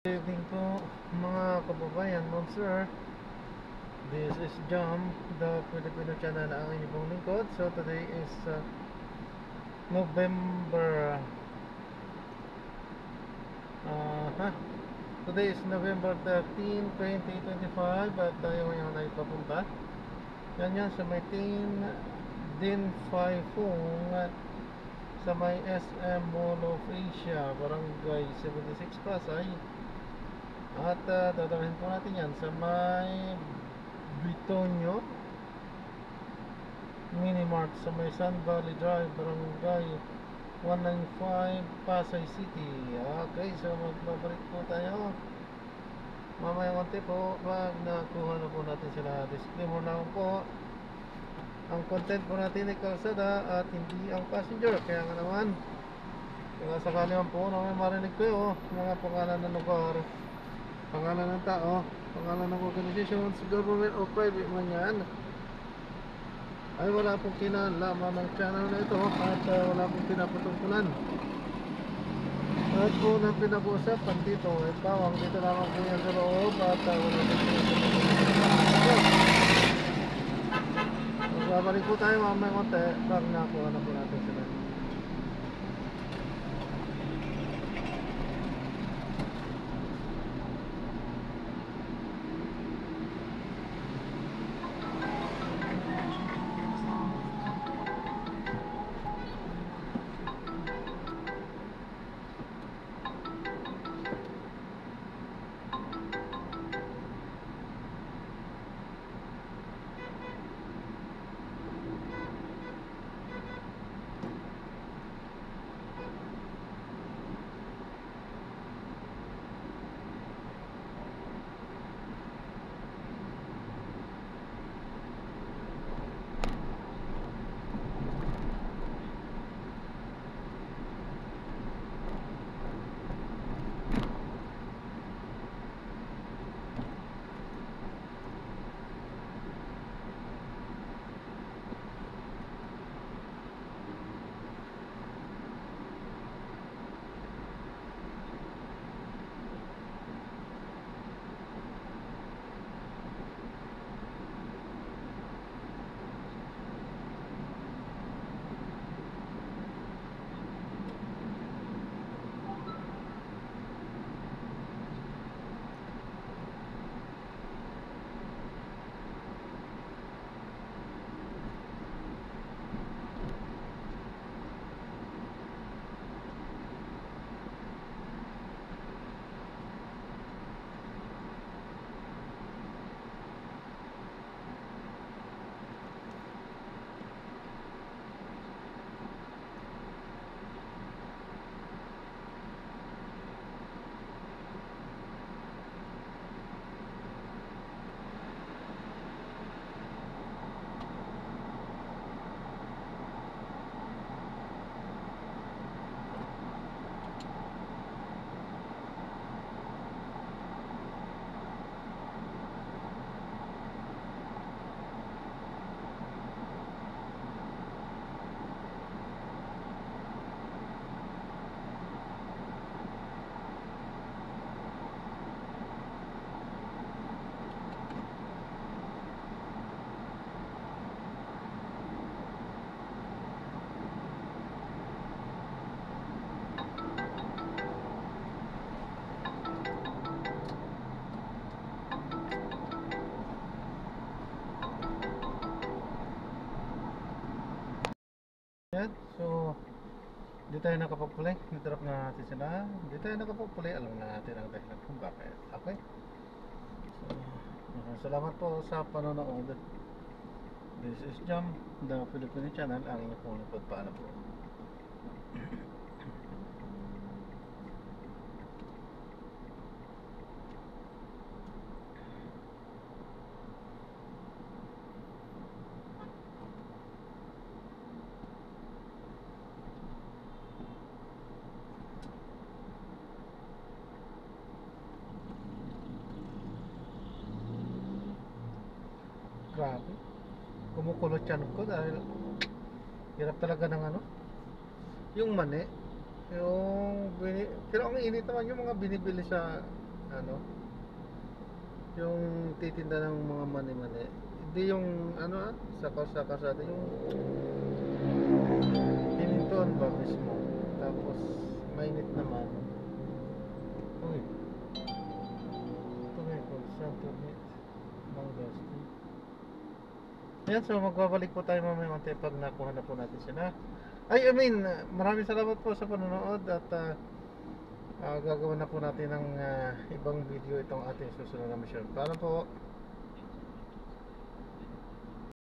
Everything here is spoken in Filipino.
Good evening po mga kababayan, Monster. This is Jam, the Filipino channel na ang inyong lingkod. So today is November Today is November 13, 2025 at tayo ngayon ay papunta yan sa may Din Phai Phong sa may SM Mall of Asia, Barangay 76, Pasay. At dadalhin po natin yan sa may Bitonyo Minimart sa may Sun Valley Drive, Barangay 195, Pasay City. Okay, so magbabalik po tayo mamaya konti po pag nakuha na po natin sila. Disclaimer na po, ang content po natin ay kalsada at hindi ang passenger. Kaya nga naman, kaya sakali naman po na may marinig kayo mga pangalan ng lugar, pangalan ng tao, pangalan ng organization, government o private man yan, ay wala pong kinalaman ng channel na ito at wala pong pinapatungkulan. At po na pinag-uusapan dito ay bawang dito lamang po yan sa loob at wala pong pinapatungkulan. Babalik po tayo mamaya konti pag nakuha na po natin sila. So, di tayo nakapagpuli. Nidrop na natin sila. Di tayo nakapagpuli. Alam na natin ang dahilan kung bakit. Okay? So, salamat po sa panonood. This is Jam, the Filipino channel. Ang inyong pong pagpaalam po. Grabe. Kumukulot yan ko dahil hirap talaga ng ano. Yung mani. Pero ang init naman yung mga binibili sa ano, yung titinda ng mga mani-mani. Hindi yung ano sa kalsada, yung pinintuan ba mismo. Tapos mainit naman. Uy, ito may call center meet. Mangga Street. Yan, so magbabalik po tayo mamaya konti pag nakuha na po natin sila. I mean, maraming salamat po sa panonood at gagawin na po natin ng ibang video itong ating susunod na mission. Paano po?